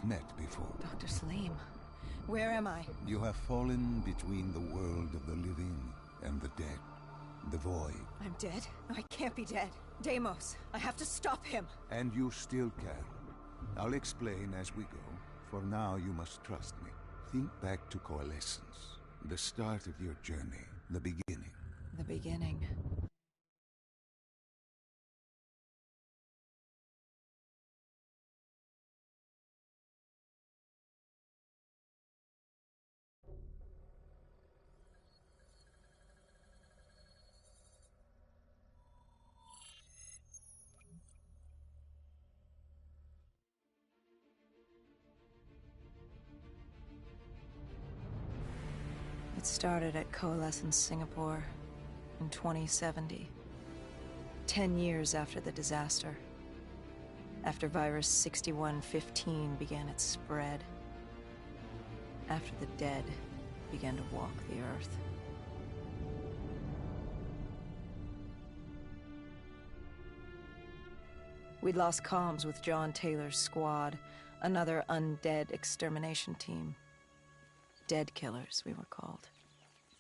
we've met before. Dr. Salim, where am I? You have fallen between the world of the living and the dead. The void. I'm dead? No, I can't be dead. Deimos, I have to stop him. And you still can. I'll explain as we go. For now, you must trust me. Think back to Coalescence. The start of your journey. The beginning. The beginning. It started at Coalescence Singapore in 2070. 10 years after the disaster. After Virus 6115 began its spread. After the dead began to walk the Earth. We'd lost comms with John Taylor's squad, another undead extermination team. Dead killers, we were called.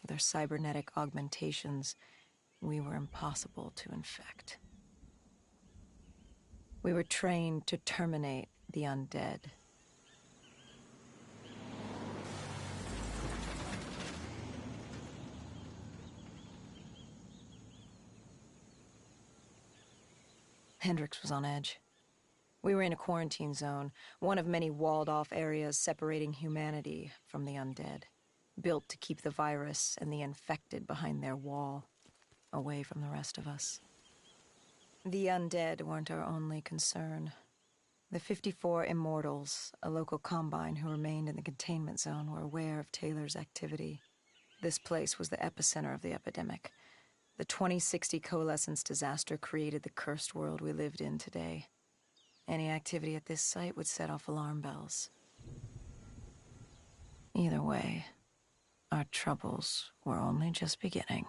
With our cybernetic augmentations, we were impossible to infect. We were trained to terminate the undead. Hendricks was on edge. We were in a quarantine zone, one of many walled-off areas separating humanity from the undead, built to keep the virus and the infected behind their wall, away from the rest of us. The undead weren't our only concern. The 54 Immortals, a local combine who remained in the containment zone, were aware of Taylor's activity. This place was the epicenter of the epidemic. The 2060 Coalescence disaster created the cursed world we lived in today. Any activity at this site would set off alarm bells. Either way, our troubles were only just beginning.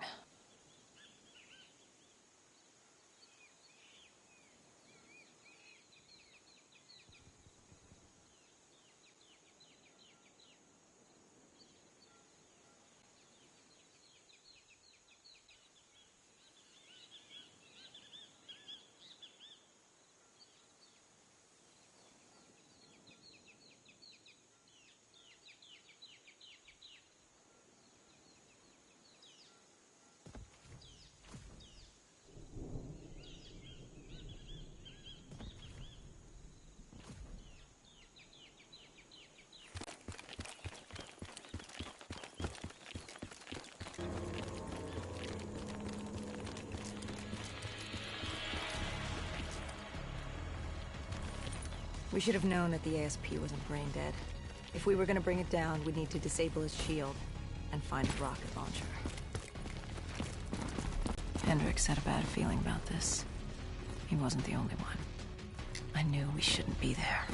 We should have known that the ASP wasn't brain dead. If we were gonna bring it down, we'd need to disable his shield and find a rocket launcher. Hendricks had a bad feeling about this. He wasn't the only one. I knew we shouldn't be there.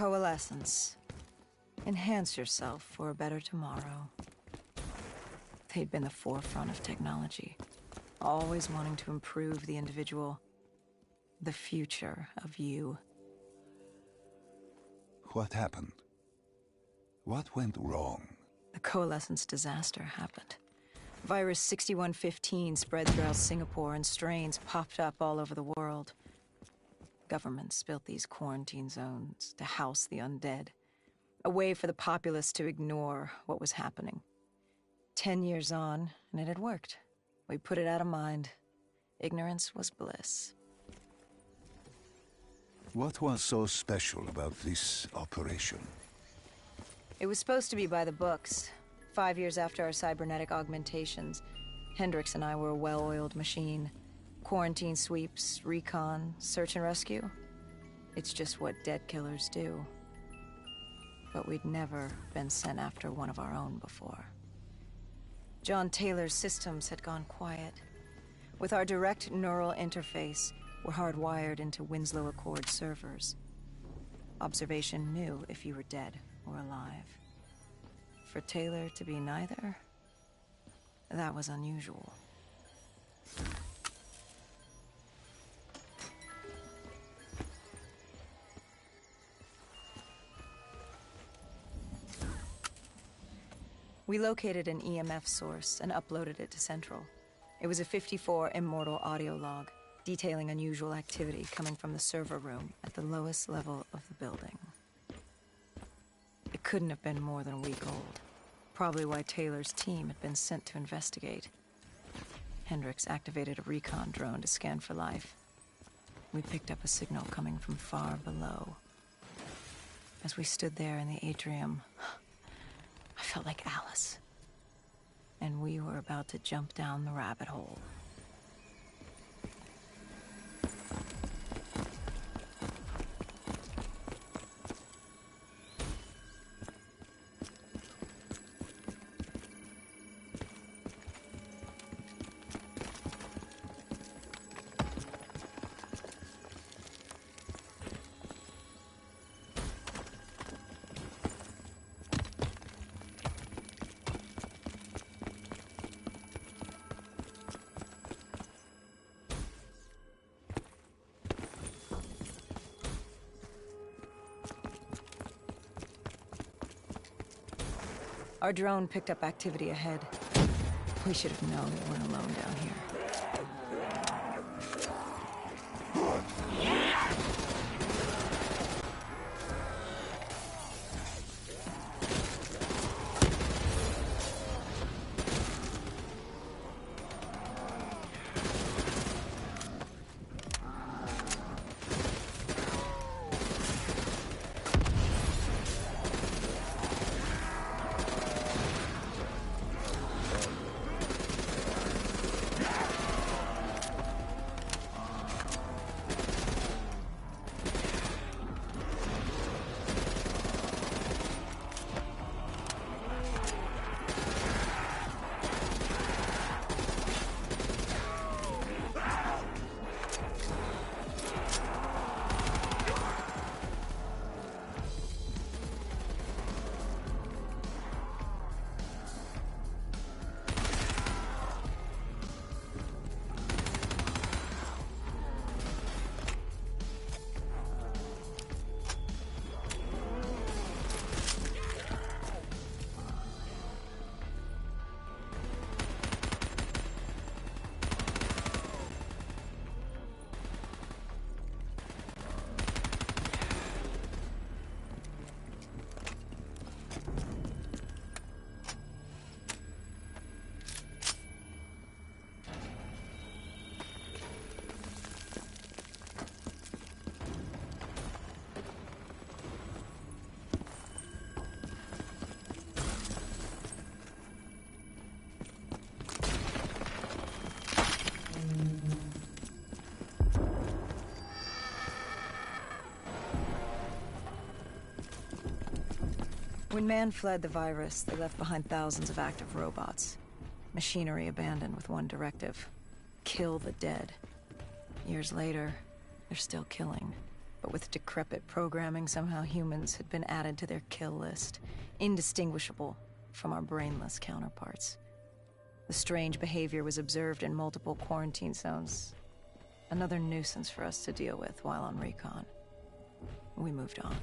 Coalescence. Enhance yourself for a better tomorrow. They'd been the forefront of technology, always wanting to improve the individual, the future of you. What happened? What went wrong? The Coalescence disaster happened. Virus 6115 spread throughout Singapore and strains popped up all over the world. Governments built these quarantine zones to house the undead, a way for the populace to ignore what was happening. 10 years on, and it had worked. We put it out of mind. Ignorance was bliss. What was so special about this operation? It was supposed to be by the books. 5 years after our cybernetic augmentations, Hendricks and I were a well-oiled machine. Quarantine sweeps, recon, search and rescue. It's just what dead killers do. But we'd never been sent after one of our own before. John Taylor's systems had gone quiet. With our direct neural interface, we're hardwired into Winslow Accord servers. Observation knew if you were dead or alive. For Taylor to be neither, that was unusual. We located an EMF source and uploaded it to Central. It was a 54 immortal audio log, detailing unusual activity coming from the server room at the lowest level of the building. It couldn't have been more than a week old. Probably why Taylor's team had been sent to investigate. Hendricks activated a recon drone to scan for life. We picked up a signal coming from far below. As we stood there in the atrium, I felt like Alice. And we were about to jump down the rabbit hole. Our drone picked up activity ahead. We should have known we weren't alone down here. When man fled the virus, they left behind thousands of active robots. Machinery abandoned with one directive: kill the dead. Years later, they're still killing. But with decrepit programming, somehow humans had been added to their kill list, indistinguishable from our brainless counterparts. The strange behavior was observed in multiple quarantine zones. Another nuisance for us to deal with while on recon. We moved on.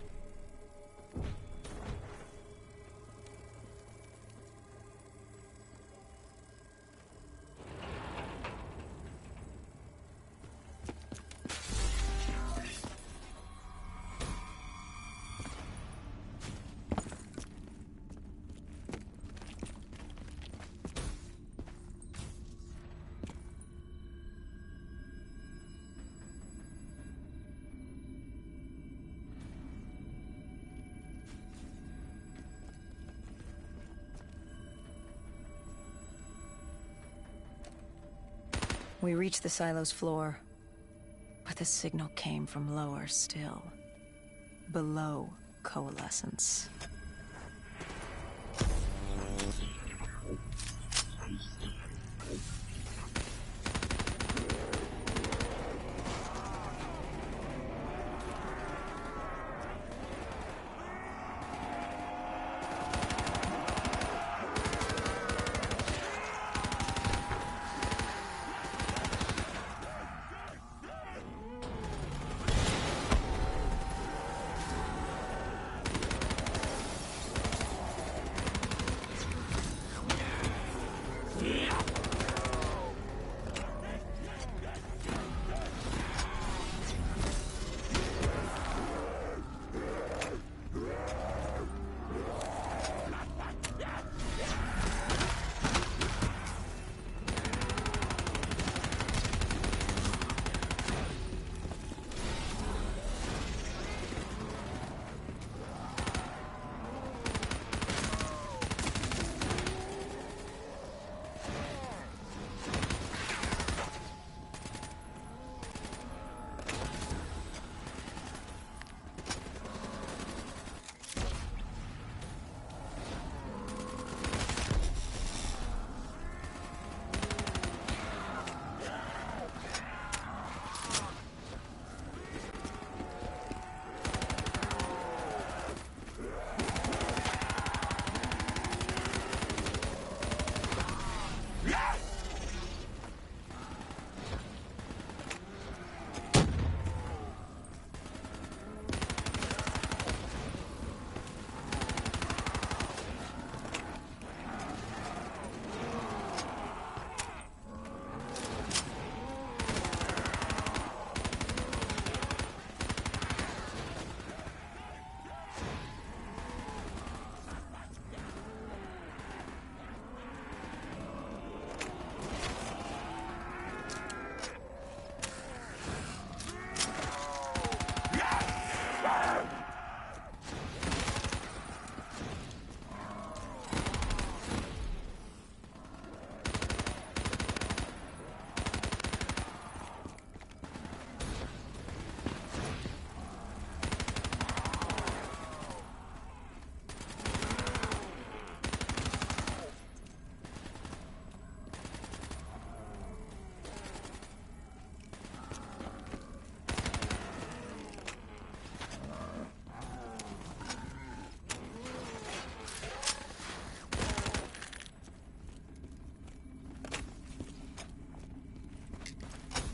We reached the silo's floor, but the signal came from lower still, below Coalescence.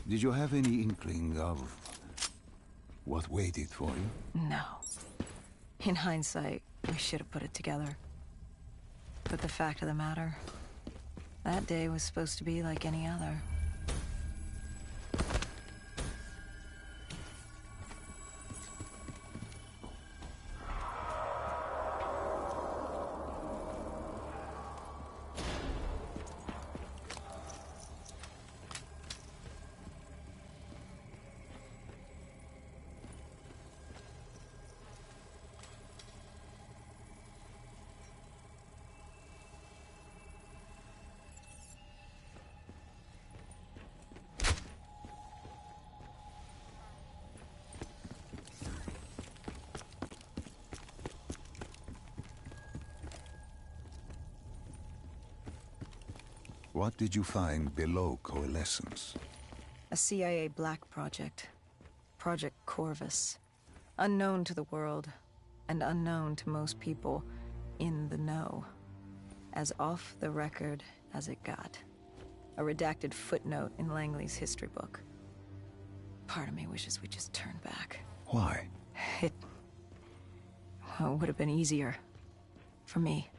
Did you have any inkling of what waited for you? No. In hindsight, we should have put it together. But the fact of the matter, that day was supposed to be like any other. What did you find below Coalescence? A CIA black project. Project Corvus. Unknown to the world, and unknown to most people in the know. As off the record as it got. A redacted footnote in Langley's history book. Part of me wishes we just turned back. Why? It would have been easier. For me.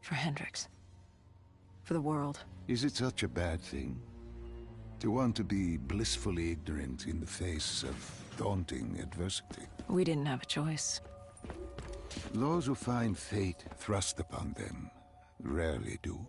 For Hendricks. For the world. Is it such a bad thing? To want to be blissfully ignorant in the face of daunting adversity? We didn't have a choice. Those who find fate thrust upon them rarely do.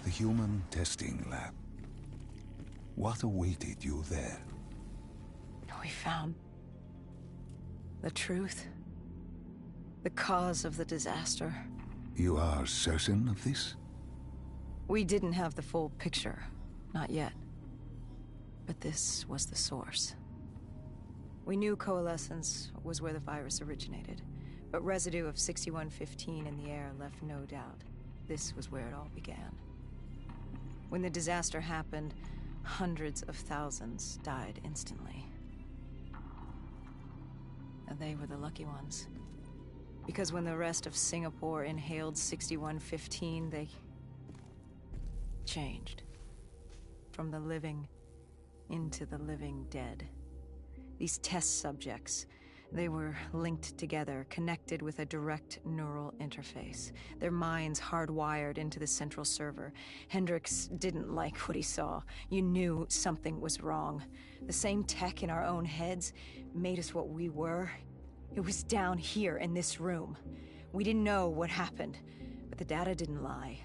The human testing lab. What awaited you there? We found the truth. The cause of the disaster. You are certain of this? We didn't have the full picture. Not yet. But this was the source. We knew Coalescence was where the virus originated, but residue of 6115 in the air left no doubt. This was where it all began. When the disaster happened, hundreds of thousands died instantly. And they were the lucky ones. Because when the rest of Singapore inhaled 6115, they changed. From the living into the living dead. These test subjects, they were linked together, connected with a direct neural interface. Their minds hardwired into the central server. Hendricks didn't like what he saw. You knew something was wrong. The same tech in our own heads made us what we were. It was down here in this room. We didn't know what happened, but the data didn't lie.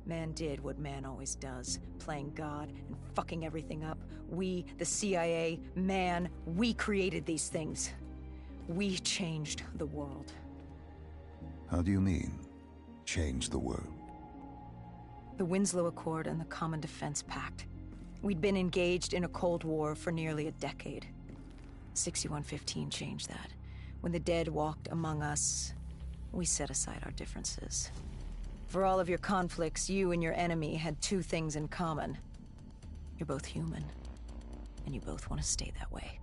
Man did what man always does, playing God and fucking everything up. We, the CIA, man, we created these things. We changed the world. How do you mean, change the world? The Winslow Accord and the Common Defense Pact. We'd been engaged in a Cold War for nearly a decade. 6115 changed that. When the dead walked among us, we set aside our differences. For all of your conflicts, you and your enemy had two things in common. You're both human, and you both want to stay that way.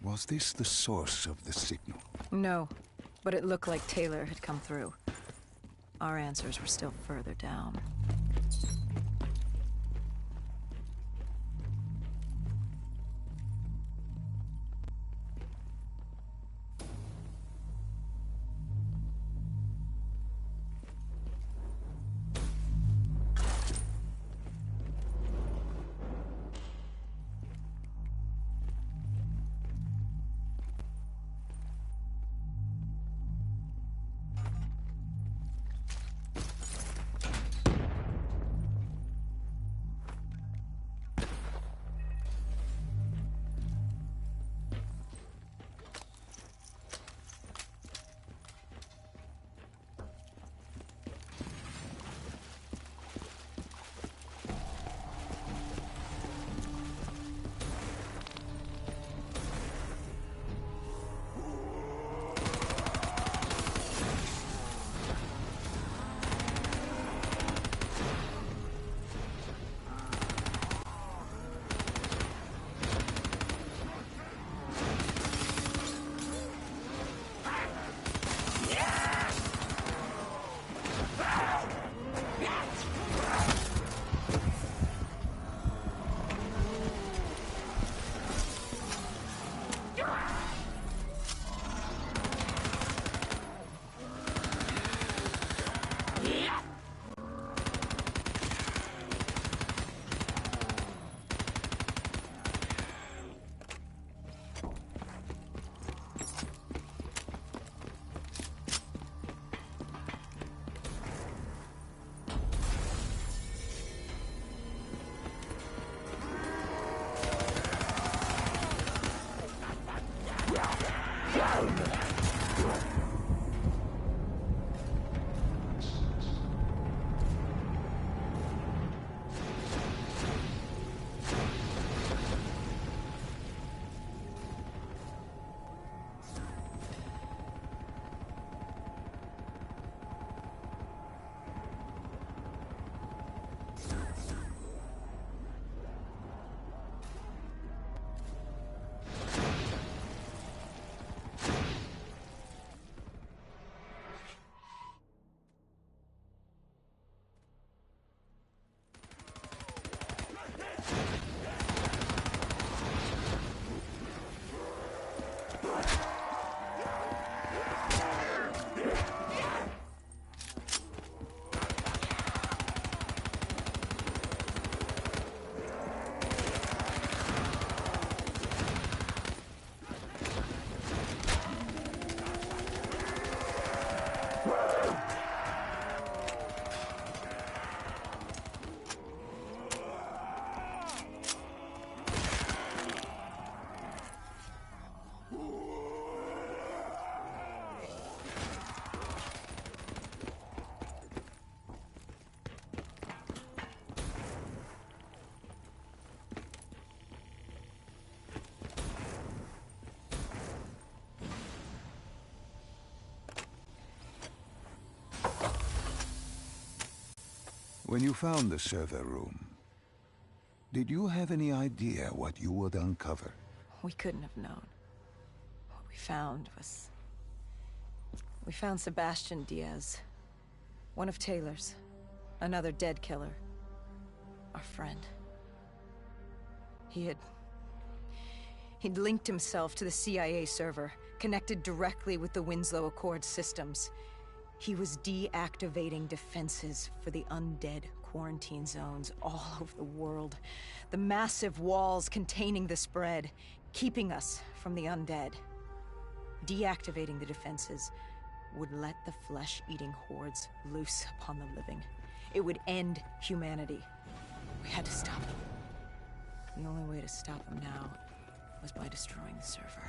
Was this the source of the signal? No, but it looked like Taylor had come through. Our answers were still further down. When you found the server room, did you have any idea what you would uncover? We couldn't have known. What we found was... We found Sebastian Diaz. One of Taylor's. Another dead killer. Our friend. He'd linked himself to the CIA server, connected directly with the Winslow Accord systems. He was deactivating defenses for the undead quarantine zones all over the world. The massive walls containing the spread, keeping us from the undead. Deactivating the defenses would let the flesh-eating hordes loose upon the living. It would end humanity. We had to stop him. The only way to stop him now was by destroying the server.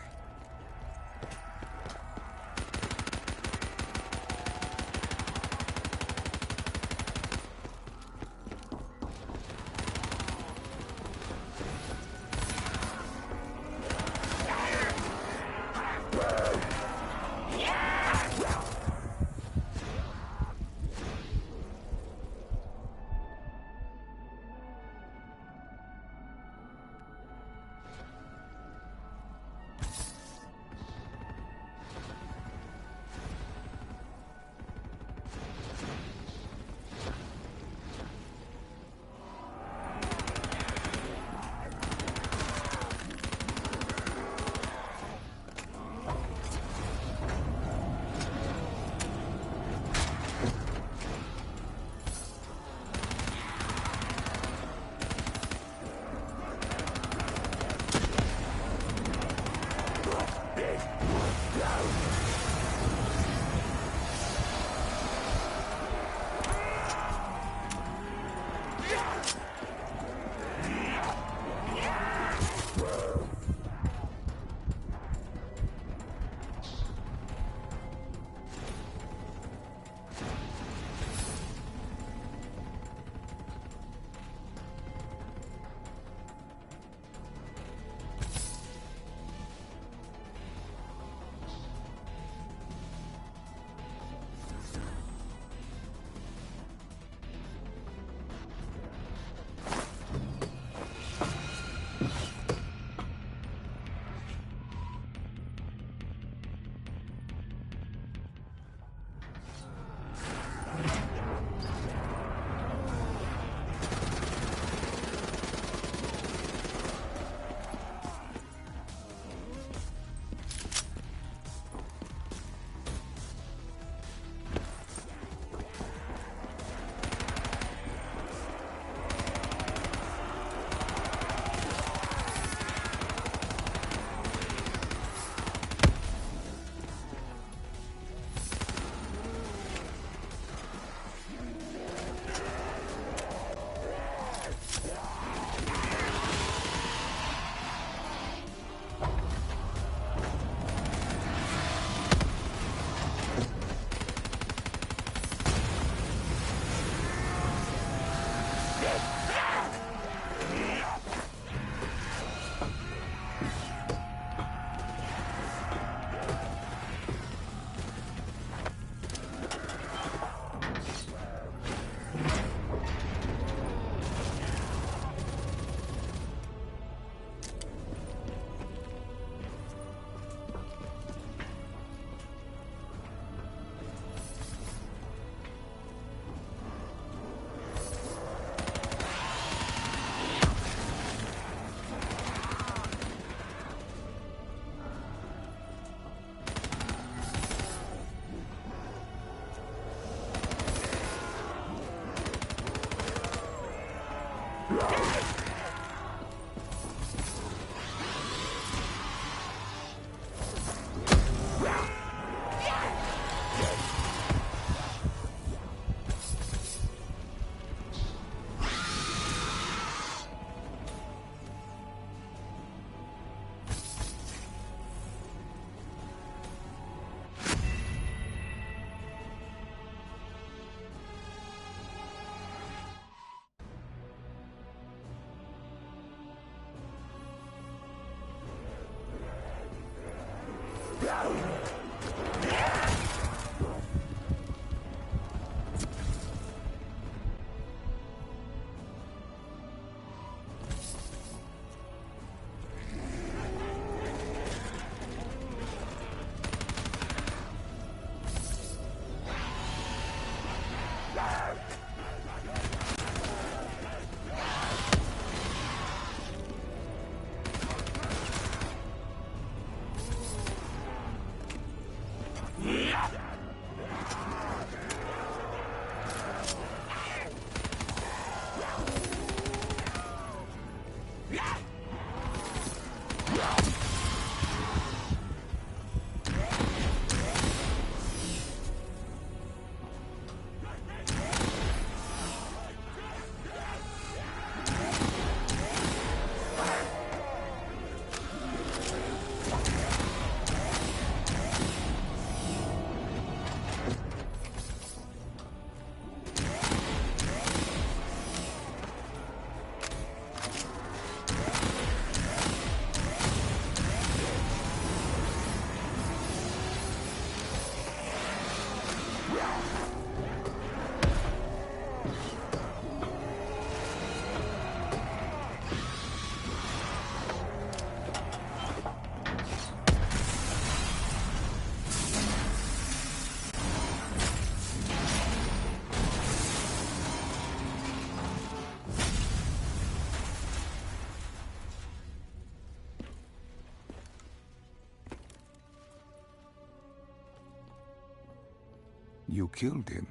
You killed him.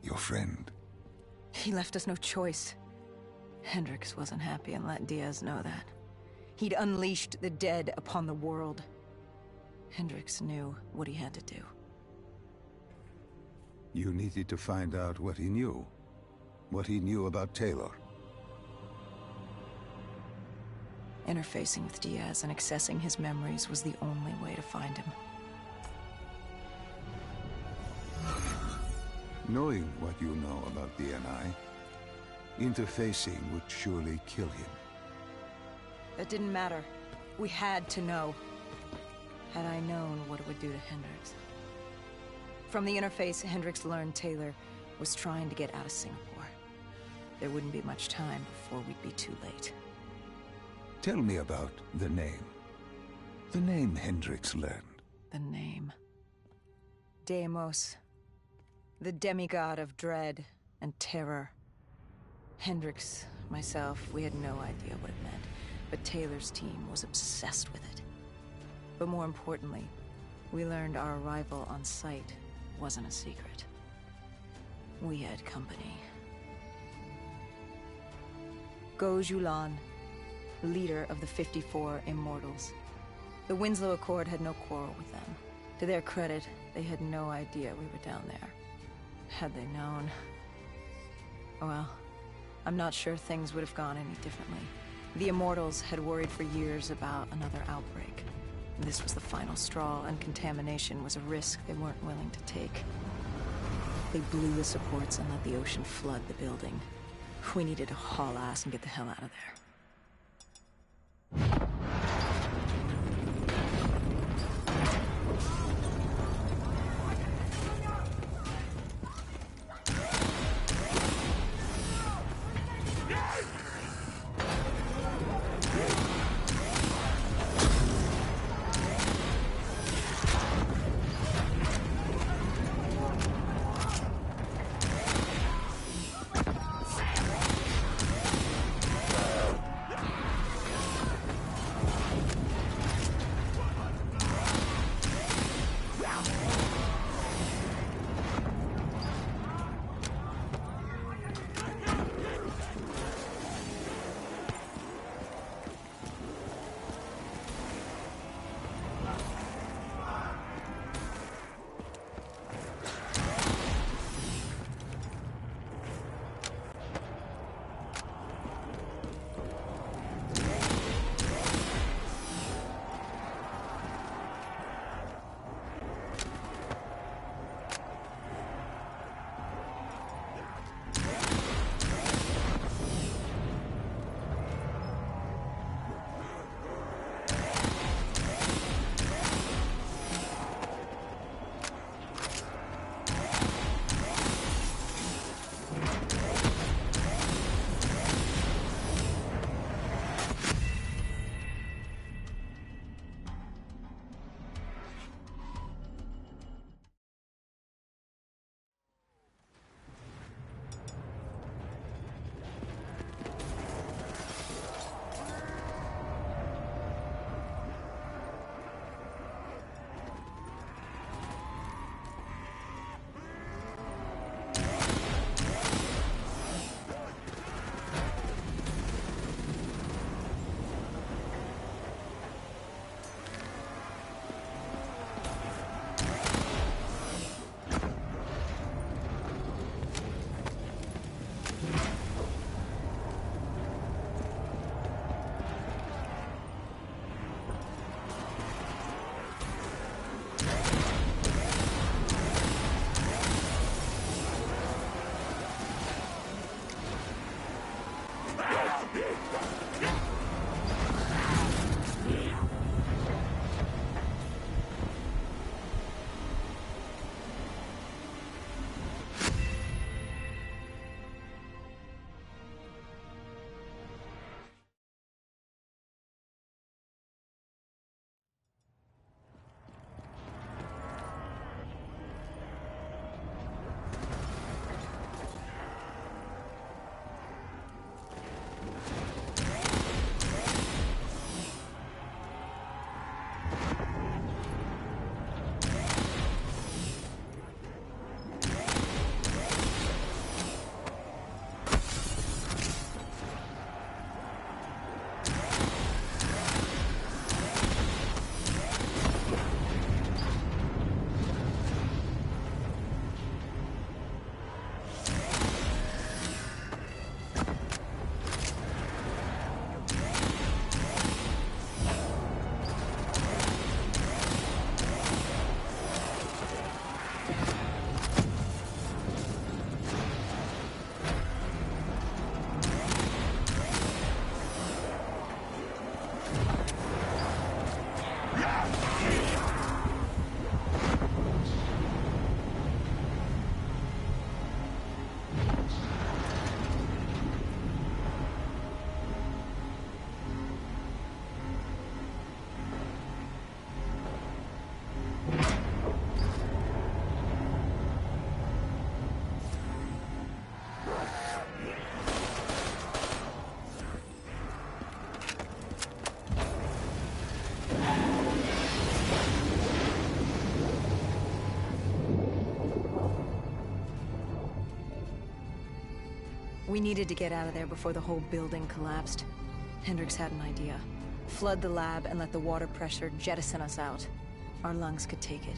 Your friend. He left us no choice. Hendricks wasn't happy and let Diaz know that. He'd unleashed the dead upon the world. Hendricks knew what he had to do. You needed to find out what he knew. What he knew about Taylor. Interfacing with Diaz and accessing his memories was the only way to find him. Knowing what you know about DNI, interfacing would surely kill him. That didn't matter. We had to know. Had I known what it would do to Hendricks. From the interface, Hendricks learned Taylor was trying to get out of Singapore. There wouldn't be much time before we'd be too late. Tell me about the name. The name Hendricks learned. The name. Deimos. The demigod of dread and terror. Hendricks, myself, we had no idea what it meant, but Taylor's team was obsessed with it. But more importantly, we learned our arrival on site wasn't a secret. We had company. Goh Xulan, leader of the 54 Immortals. The Winslow Accord had no quarrel with them. To their credit, they had no idea we were down there. Had they known... Well, I'm not sure things would have gone any differently. The Immortals had worried for years about another outbreak. This was the final straw, and contamination was a risk they weren't willing to take. They blew the supports and let the ocean flood the building. We needed to haul ass and get the hell out of there. We needed to get out of there before the whole building collapsed. Hendricks had an idea. Flood the lab and let the water pressure jettison us out. Our lungs could take it.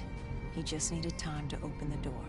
He just needed time to open the door.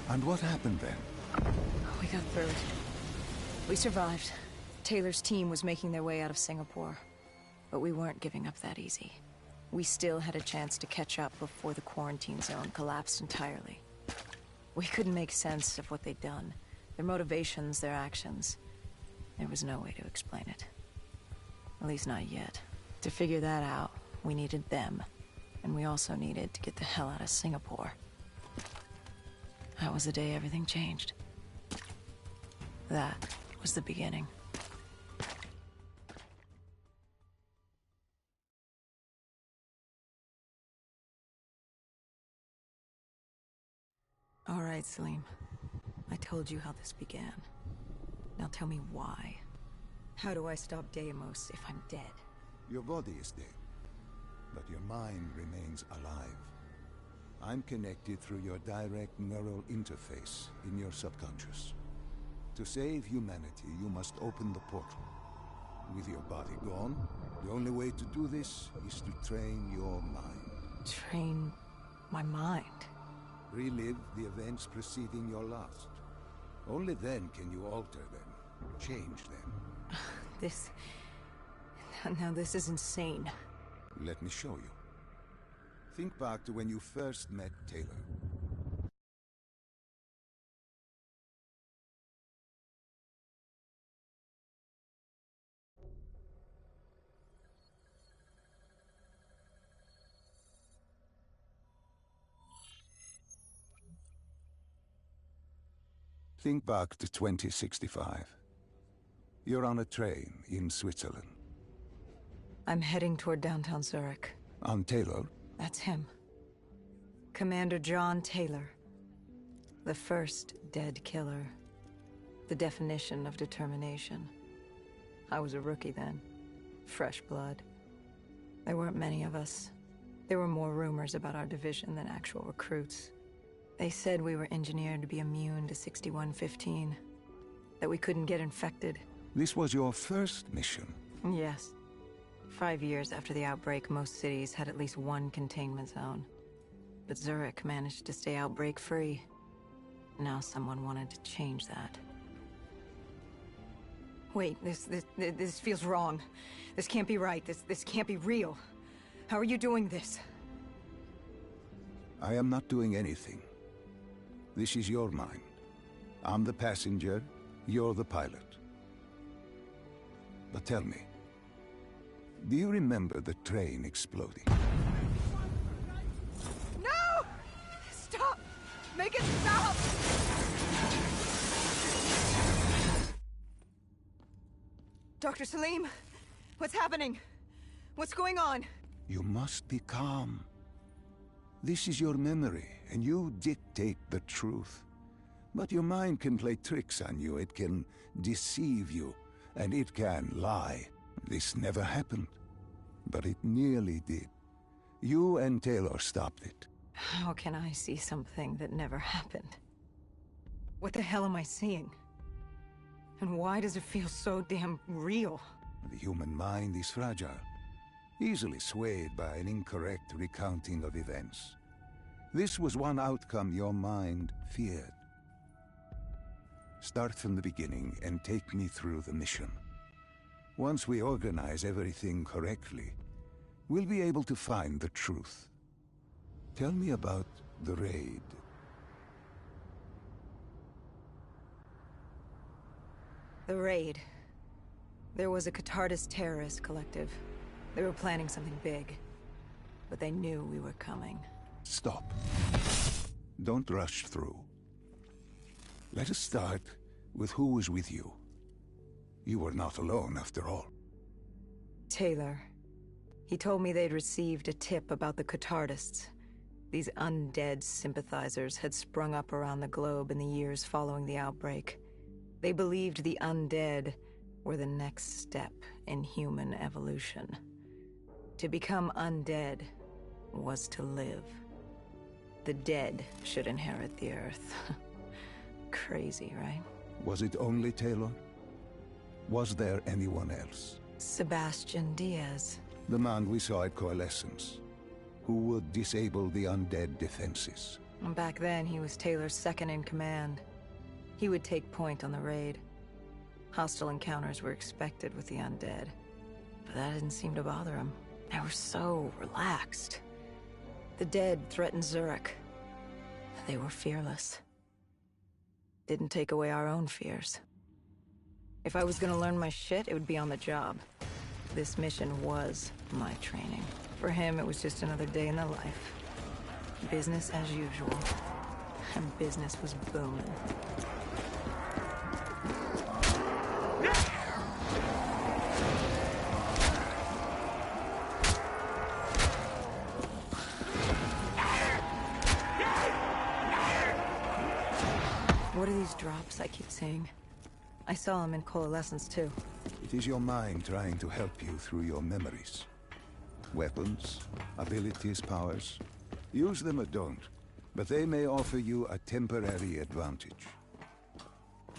And what happened then? We got through it. We survived. Taylor's team was making their way out of Singapore. But we weren't giving up that easy. We still had a chance to catch up before the quarantine zone collapsed entirely. We couldn't make sense of what they'd done. Their motivations, their actions. There was no way to explain it. At least not yet. To figure that out, we needed them. And we also needed to get the hell out of Singapore. That was the day everything changed. That was the beginning. All right, Salim. I told you how this began. Now tell me why. How do I stop Deimos if I'm dead? Your body is dead, but your mind remains alive. I'm connected through your direct neural interface in your subconscious. To save humanity, you must open the portal. With your body gone, the only way to do this is to train your mind. Train my mind? Relive the events preceding your last. Only then can you alter them, change them. This... Now this is insane. Let me show you. Think back to when you first met Taylor. Think back to 2065. You're on a train in Switzerland. I'm heading toward downtown Zurich. On Taylor? That's him. Commander John Taylor. The first dead killer. The definition of determination. I was a rookie then. Fresh blood. There weren't many of us. There were more rumors about our division than actual recruits. They said we were engineered to be immune to 6115. That we couldn't get infected. This was your first mission? Yes. 5 years after the outbreak, most cities had at least one containment zone. But Zurich managed to stay outbreak-free. Now someone wanted to change that. Wait, this feels wrong. This can't be right. This can't be real. How are you doing this? I am not doing anything. This is your mind. I'm the passenger, you're the pilot. But tell me, do you remember the train exploding? No! Stop! Make it stop! Dr. Salim, what's happening? What's going on? You must be calm. This is your memory, and you dictate the truth. But your mind can play tricks on you, it can deceive you, and it can lie. This never happened, but it nearly did. You and Taylor stopped it. How can I see something that never happened? What the hell am I seeing? And why does it feel so damn real? The human mind is fragile, easily swayed by an incorrect recounting of events. This was one outcome your mind feared. Start from the beginning and take me through the mission. Once we organize everything correctly, we'll be able to find the truth. Tell me about the raid. The raid. There was a Catardist terrorist collective. They were planning something big, but they knew we were coming. Stop. Don't rush through. Let us start with who was with you. You were not alone, after all. Taylor. He told me they'd received a tip about the Catardists. These undead sympathizers had sprung up around the globe in the years following the outbreak. They believed the undead were the next step in human evolution. To become undead was to live. The dead should inherit the Earth. Crazy, right? Was it only Taylor? Was there anyone else? Sebastian Diaz. The man we saw at Coalescence, who would disable the undead defenses. Back then, he was Taylor's second in command. He would take point on the raid. Hostile encounters were expected with the undead, but that didn't seem to bother him. They were so relaxed. The dead threatened Zurich. They were fearless. Didn't take away our own fears. If I was gonna learn my shit, it would be on the job. This mission was my training. For him, it was just another day in the life. Business as usual. And business was booming. What are these drops I keep seeing? I saw them in Coalescence too. It is your mind trying to help you through your memories. Weapons, abilities, powers. Use them or don't, but they may offer you a temporary advantage.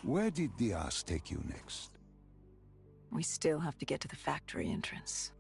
Where did Diaz take you next? We still have to get to the factory entrance.